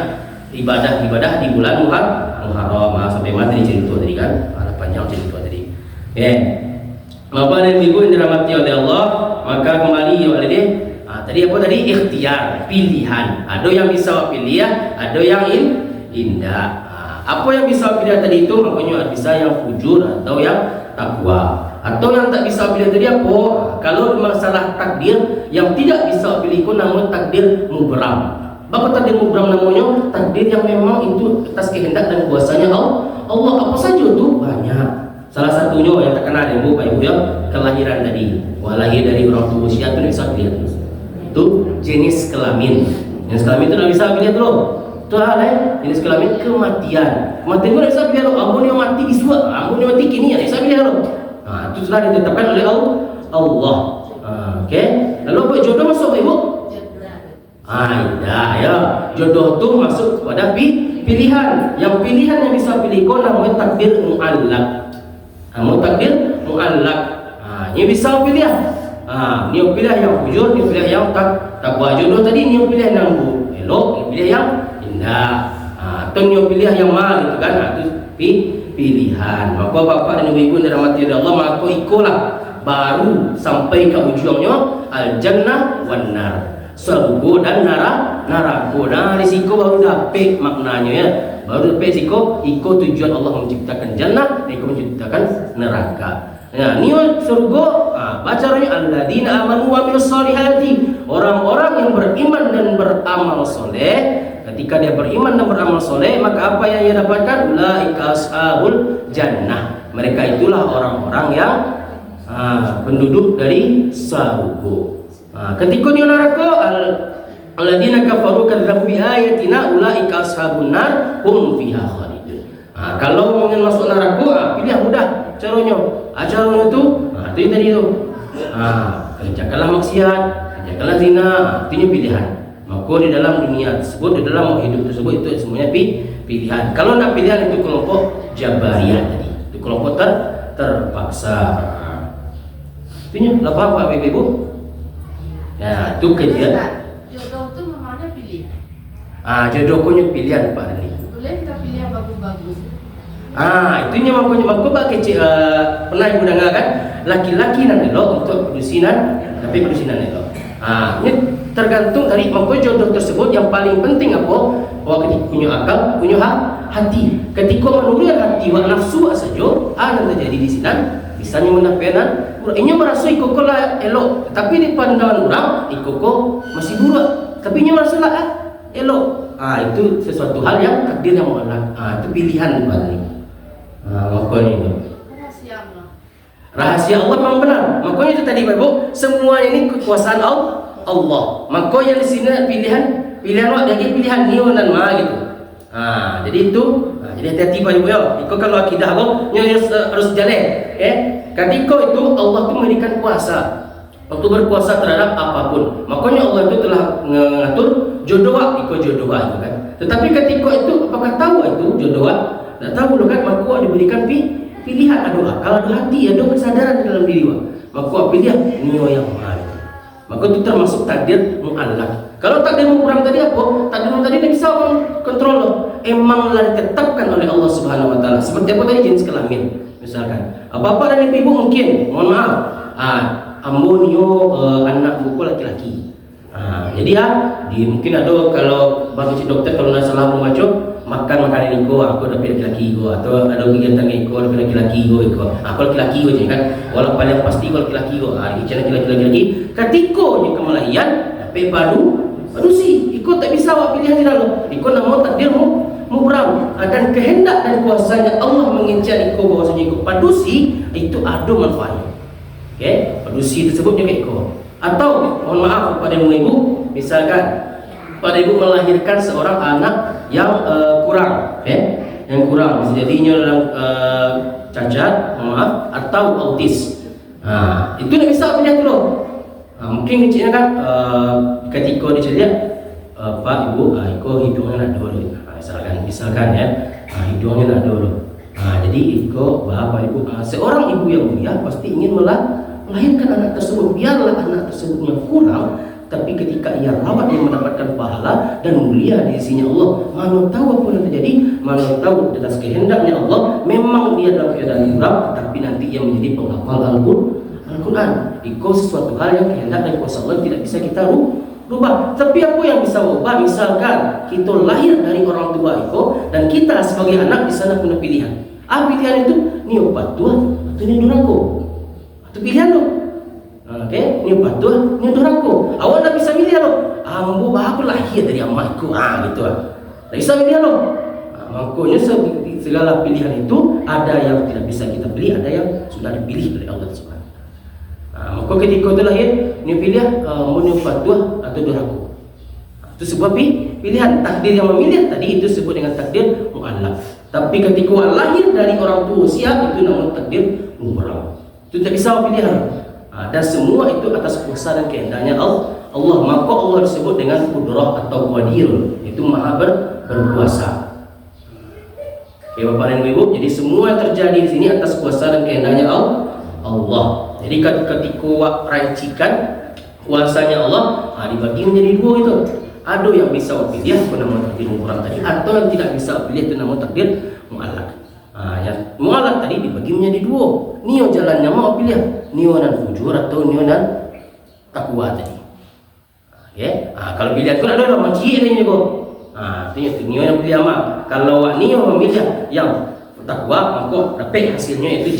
ibadah-ibadah di bulan Muharram. Sampai mati cerita tadi kan, panjang cerita tadi. Bapak dan Ibu yang dirahmati oleh Allah, maka kembali ya oleh tadi apa tadi? Ikhtiar, pilihan. Ada yang bisa pilih, ada yang indah. Apa yang bisa pilih tadi itu makanya bisa yang fujur atau yang takwa. Atau yang tak bisa pilih tadi apa? Kalau masalah takdir yang tidak bisa pilih pun namanya takdir mubram. Apa takdir mubram namanya? Takdir yang memang itu atas kehendak dan kuasanya Allah. Apa saja itu banyak. Salah satunya yang terkenal Ibu Pak Ibu ya, kelahiran tadi. Lahir dari orang tua usia itu bisa pilih. Itu jenis kelamin. Jenis kelamin itu tidak bisa pilih dulu. Itu hal jenis kelamin kematian. Kematian itu tidak bisa pilih dulu. Ampun yang mati biswa, ampun yang mati kini tidak bisa pilih dulu. Itu sudah ditetapkan oleh Allah. Lalu apa jodoh masuk Ibu? Ya. Jodoh itu masuk kepada pilihan. Yang pilihan yang bisa pilih kau namanya takdir mu'allaq. Takdir mu'allaq. Ini bisa pilih. Ini pilih yang jujur, ini pilih yang takwa. Jodoh tadi ini pilih yang elok, ini pilih yang indah. Atau ini pilih yang mal itu kan. Itu pilihan. Maka Bapak dan Ibu yang dirahmati Allah, maka ikulah baru sampai ke ujungnya al-jannah wan nar. Surga dan neraka. Nah, risiko baru dapat maknanya ya. Baru dapat risiko, ikut tujuan Allah menciptakan jannah, ikut menciptakan neraka. Nah, ini surga, bacanya alladzina amanu wa amilus solihati. Orang-orang yang beriman dan beramal soleh. Ketika dia beriman dan beramal soleh, maka apa yang ia dapatkan? Ulaika ashabul jannah. Mereka itulah orang-orang yang penduduk dari surga. Ketika dia neraka, alladzina kafaru kadzdzabu bi ayatina ulaika ashabun nar hum fiha khalidun. Kalau ingin masuk neraka, pilih mudah caranya. Caranya tu itu tadi tu. Kerjakanlah maksiat, kerjakanlah zina, itu pilihan. Maka di dalam dunia tersebut, di dalam hidup tersebut itu semuanya pilihan. Kalau nak pilihan itu kelompok Jabariyah tadi. Itu kelompok terpaksa. Itu lah faham Pak Ibu? Ya, itu kajian. Jodoh itu memangnya pilih. Jodoh punya pilihan Pak Rani. Boleh kita pilih yang bagus-bagus. Itunya makanya Pak kecil pernah Ibu dengar kan? Laki-laki nan elok untuk pedusinan, tapi pedusinan elok. Ini tergantung dari makanya jodoh tersebut yang paling penting apa? Bahwa ketika punya akal, punya hati. Ketika menurut hati, wak nafsu saja, nanti jadi di sini. Misalnya menafikan, ini merasa ikut lah elok, tapi di pandangan orang ikut masih buruk, tapi ini merasa lah elok. Itu sesuatu hal yang takdir yang mu'allaq. Itu pilihan balik. Makanya itu. Rahasia Allah memang benar. Makanya itu tadi Bapak, semua ini kekuasaan Allah. Maka yang di sini pilihan lagi pilihan nio dan ma gitu. Jadi itu, jadi hati-hati Bapak Ibu ya. Ikut kalau akidah Allah, harus jalan. Ketika itu Allah itu memberikan kuasa untuk berkuasa terhadap apapun. Makanya Allah itu telah mengatur jodoh, ikut jodoh itu kan. Tetapi ketika itu apakah tahu itu jodoh? Tak tahu loh kan. Maka diberikan pilihan, ada akal, ada hati, ada kesadaran dalam diri. Maka pilih nio yang mahal. Maka itu termasuk takdir mu'allaq. Kalau takdir kurang tadi apa? Takdir tadi tidak bisa kontrol. Emang ditetapkan oleh Allah Subhanahu Wa Taala. Seperti apa tadi jenis kelamin. Misalkan bapak dan ibu mungkin, mohon maaf, ambo nio anak buku laki-laki. Jadi mungkin ada kalau bagi si dokter kalau nak salah membaca makan makanan iko, aku dapat laki-laki iko, atau ada kegiatan iko dapat laki-laki iko. Aku laki-laki iko je kan. Walau paling pasti aku laki-laki iko. Ini laki-laki. Ketika ni kemalahian dapat padu si iko tak bisa awak pilihan dia lalu. Iko nama takdirmu muram, dan kehendak dan kuasanya Allah mengincar iko bahwasanya iko padusi itu ada manfaatnya. Padusi tersebut juga iko. Atau mohon maaf kepada ibu, misalkan pada ibu melahirkan seorang anak yang kurang, yang kurang, bisa jadinya dalam cacat, maaf, atau autis. Itu tidak bisa pilih dulu. Mungkin kecilnya kan ketika dicari Pak Ibu, iko hidungnya nak dulu. Misalkan ya, hidungnya nak dulu. Jadi iko bapak ibu, seorang ibu yang mulia pasti ingin melahirkan anak tersebut. Biarlah anak tersebutnya kurang, tapi ketika ia rawat dia mendapatkan pahala dan mulia di sisinya Allah. Mana tahu apa yang terjadi, mana tahu atas kehendaknya Allah. Memang dia dalam keadaan kurang, tapi nanti ia menjadi penghafal Al-Quran. Itu sesuatu hal yang kehendak dan kuasa Allah tidak bisa kita rubah. Tapi apa yang bisa ubah? Misalkan kita lahir dari orang tua itu, dan kita sebagai anak di sana punya pilihan. Pilihan itu ni patuah atau ni durhaka. Itu pilihan tu. Ni patuah, ni durhaka. Awak tak bisa pilih lo. Ambo aku lahir dari amakku. Gitu tak bisa pilih lo. Makanya segala pilihan itu ada yang tidak bisa kita pilih, ada yang sudah dipilih oleh Allah Subhanahu. Maka ketika itu lahir, ni pilih mau ni patuah atau durhaka. Itu sebuah pilihan. Takdir yang memilih tadi itu sebut dengan takdir mu'allaq. Tapi ketika lahir dari orang tua siap, itu namanya takdir mu'allaq. Itu tak bisa pilihan. Dan semua itu atas kuasa dan kehendaknya Allah. Maka Allah disebut dengan qudrah atau qadir. Itu maha berkuasa. Bapak dan Ibu, jadi semua yang terjadi di sini atas kuasa dan kehendaknya Allah. Jadi ketika wak rancikan kuasanya Allah, dibagi menjadi dua itu. Ada yang bisa pilih, itu nama takdir mu'allaq tadi, atau yang tidak bisa pilih, itu nama takdir mu'allaq. Yang mu'allaq tadi dibagi menjadi dua. Nio jalannya mau pilih, nio dan fujur atau nio dan takwa tadi. Kalau pilihan itu ada orang makhluk ini juga. Itu nio yang pilih amal. Kalau nio memilih yang takwa, maka dapat hasilnya itu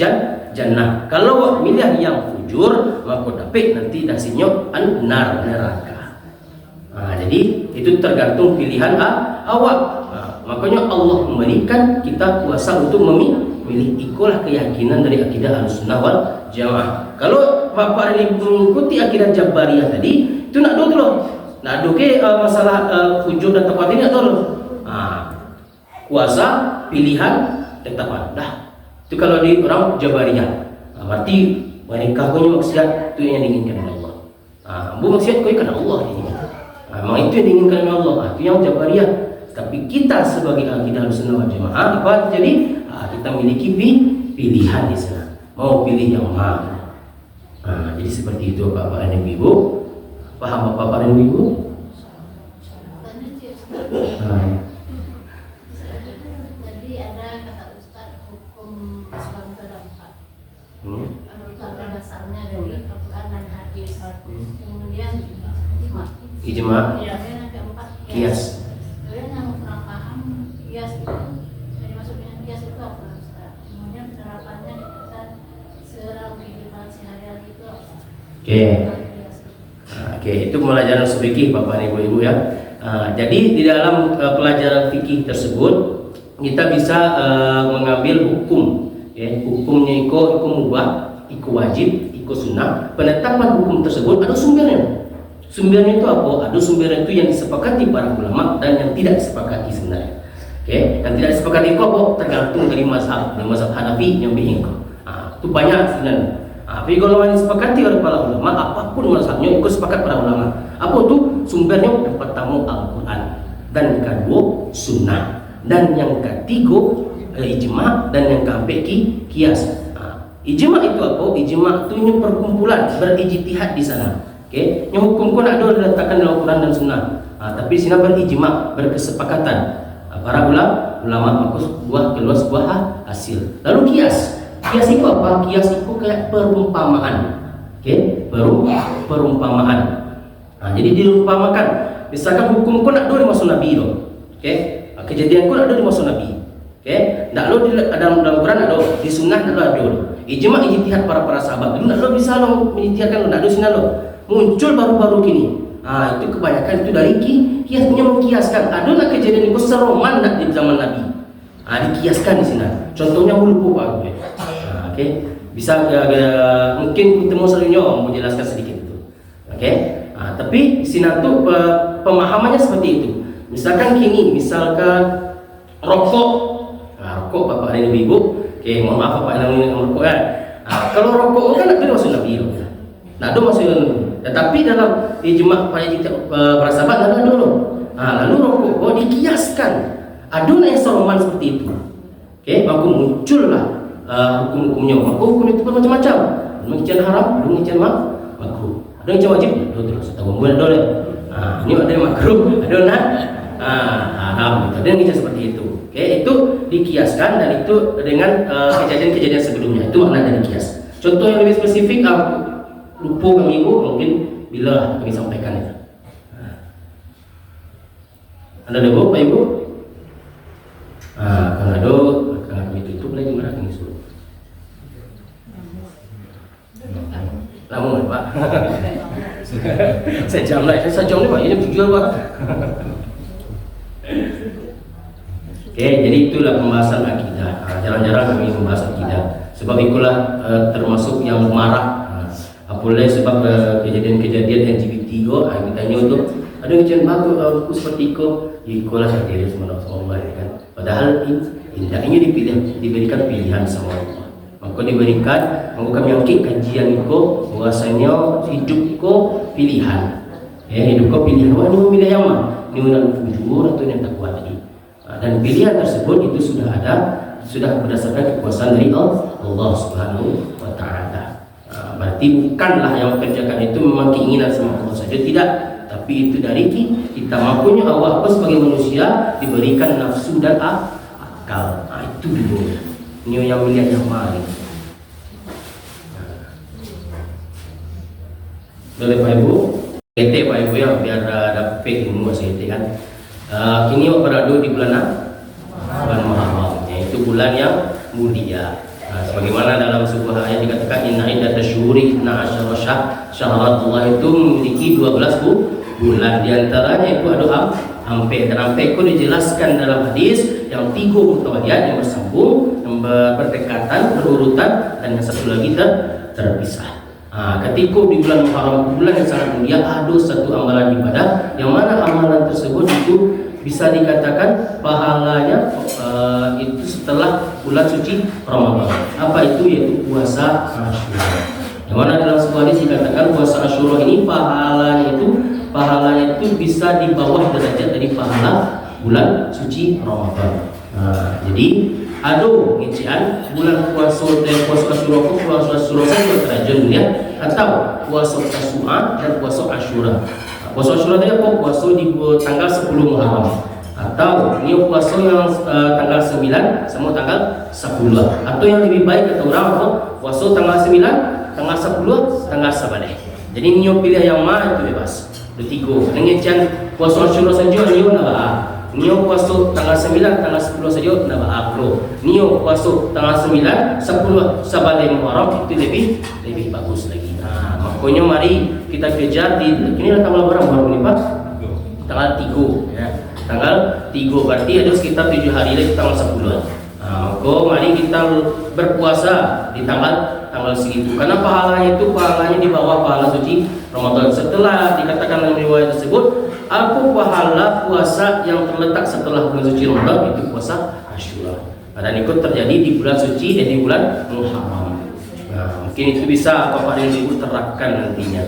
jannah. Kalau milih yang fujur, maka dapat nanti hasilnya neraka. Jadi itu tergantung pilihan awak. Makanya Allah memberikan kita kuasa untuk ikulah keyakinan dari akidah Ahlussunnah wal Jamaah. Kalau bapak ini mengikuti akidah Jabariyah tadi, itu nak do loh. Nak do ke masalah wujud dan tempat ini nak do loh. Kuasa, pilihan, tetapan. Dah. Itu kalau di orang Jabariyah. Berarti mereka punya maksiat itu yang diinginkan oleh Allah. Maksiat kau ikan Allah ini. Memang itu yang diinginkan oleh Allah. Itu yang Jabariyah. Tapi kita sebagai akidah Ahlussunnah wal Jamaah, jadi kita memiliki pilihan di sana. Mau pilih yang mana? Jadi seperti itu Bapak dan Ibu. Paham Bapak dan Ibu? Jadi ada kata Ustaz hukum Islam terdapat. Kalau dasarnya dari Al-Quran dan hadis. Kemudian ijma. Yang keempat Kias. Kalian yang kurang paham kias itu. Jadi maksudnya kias itu apa Ustaz? Kemudian penerapannya dikatakan dalam kehidupan sehari-hari itu apa? Oke, itu pelajaran fikih Bapak dan Ibu ya. Jadi di dalam pelajaran fikih tersebut kita bisa mengambil hukum, ya. Hukumnya iku mubah, iku wajib, iku sunnah. Penetapan hukum tersebut ada sumbernya. Sumbernya itu apa? Ada sumbernya itu yang disepakati para ulama dan yang tidak disepakati sebenarnya. Oke, yang tidak disepakati itu apa? Tergantung dari mazhab Hanafi yang bingkong. Itu banyak sebenarnya. Tapi kalau yang disepakati oleh para ulama, apapun mazhabnya ikut sepakat para ulama. Apa itu? Sumbernya yang pertama Al-Quran, dan yang kedua sunnah, dan yang ketiga ijma, dan yang keempat kias. Ijma itu apa? Ijma itu perkumpulan berijtihad di sana. Oke, yang hukum pun ada diletakkan dalam Al-Quran dan sunnah. Tapi di sini berijma, berkesepakatan. Para ulama keluar sebuah hasil. Lalu kias. Kias itu apa? Kias itu kayak perumpamaan. Oke, perumpamaan. Jadi diumpamakan. Misalkan hukum pun ada di masa Nabi loh. Oke, kejadian pun ada di masa Nabi. Oke, ndak lo di dalam Quran ada, di sunnah ada. Ijma ijtihad para sahabat. Ndak lo bisa lo menijtihadkan, ndak ada sini lo. Muncul baru-baru kini. Itu kebanyakan itu dari kias punya mengkiaskan. Ada nak kejadian itu seroman nak di zaman Nabi. Dikiaskan di sini. Contohnya mulu Pak. Oke, bisa mungkin ketemu seringnya mau menjelaskan sedikit itu. Oke, tapi di sini tuh pemahamannya seperti itu. Misalkan rokok, rokok Bapak dan Ibu. Oke, mohon maaf Bapak dan Ibu rokok kan. Kalau rokok kan ada masuk Nabi. Nah, ada masuk Nabi. Tetapi dalam ijma para sahabat ada dulu. Lalu rokok dikiaskan. Ada yang seroman seperti itu. Oke, maka muncullah hukum-hukumnya. Maka hukum itu bermacam-macam. Ada yang haram, ada yang makruh. Ada yang wajib, ada terus. Ini ada yang makruh, ada yang haram. Ada yang seperti itu. Oke, itu dikiaskan dan itu dengan kejadian-kejadian sebelumnya. Itu makna dari kias. Contoh yang lebih spesifik, lupa kami Ibu, mungkin bila kami sampaikan itu. Anda ada Pak Ibu? Kalau ada, kami tutup lagi merah ini suruh. Lama Pak. Saya jam lah, saya jam ni Pak, ini tujuan Pak. Oke, jadi itulah pembahasan akidah. Jarang-jarang kami membahas akidah. Sebab itulah termasuk yang marah. Apalagi sebab kejadian-kejadian LGBT go, kita tanya untuk ada kejadian bagus aku seperti itu, ikulah sendiri semua kan. Padahal indahnya diberikan pilihan sama Allah. Maka diberikan, maka kami angkat kajian itu bahwasanya hidup itu pilihan. Hidup itu pilihan. Wah, ini memilih yang mana? Ini yang fujur atau yang takwa tadi. Dan pilihan tersebut itu sudah berdasarkan kekuasaan dari Allah Subhanahu wa Ta'ala. Berarti bukanlah yang kerjakan itu memang keinginan sama Allah saja, tidak, tapi itu dari kita mampunya awak apa sebagai manusia diberikan nafsu dan akal. Itu dulu. Ini yang melihat yang mana? Boleh Pak Ibu? Pak Ibu ya, biar dapat ilmu masih kan. Kini berada di bulan Muharram, yaitu bulan yang mulia. Sebagaimana dalam sebuah ayat dikatakan inna iddatasyhuri 12 syahrat Allah itu memiliki 12 bulan, di antaranya itu ada Ampe itu dijelaskan dalam hadis yang 3 mutawaliyat yang bersambung, yang berdekatan, berurutan, dan yang satu lagi terpisah. Ketika di bulan Muharram, bulan yang sangat mulia, ada satu amalan ibadah yang mana amalan tersebut itu bisa dikatakan pahalanya itu setelah bulan suci Ramadan. Apa itu? Yaitu puasa Asyura. Yang mana dalam sebuah hadis dikatakan puasa Asyura ini pahalanya itu bisa di bawah derajat dari pahala bulan suci Ramadan. Jadi ada ngecian bulan puasa Asyura saja derajat mulia, atau puasa Tasu'a dan puasa Asyura. Puasa Asyura tadi apa? Puasa di tanggal 10 Muharram, atau ini puasa yang tanggal 9 sama tanggal 10. Atau yang lebih baik kata orang apa? Puasa tanggal 9, tanggal 10, tanggal 11. Jadi ini pilih yang mana itu bebas. Ada 3. Ngecian puasa Asyura saja ini nak Nio puasa tanggal 9, tanggal 10 saja nak upload. Nio puasa tanggal 9, 10 sabale Muharram itu lebih bagus lagi. Makanya mari kita kejar di ini tanggal berapa Muharram ini Pak? Tanggal 3 ya. Tanggal 3 berarti ada sekitar 7 hari lagi tanggal 10. Maka mari kita berpuasa di tanggal segitu. Karena pahalanya di bawah pahala suci Ramadan. Setelah dikatakan dalam riwayat tersebut, apa pahala puasa yang terletak setelah bulan suci Ramadan, itu puasa Asyura. Dan itu terjadi di bulan suci di bulan Muharram. Mungkin itu bisa Bapak dan Ibu terapkan nantinya.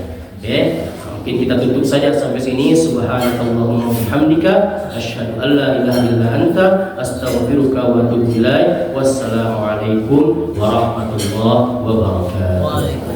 Mungkin kita tutup saja sampai sini. Subhanallahumma bihamdika asyhadu an la ilaha illa anta astaghfiruka wa atubu ilaik. Wassalamualaikum warahmatullahi wabarakatuh.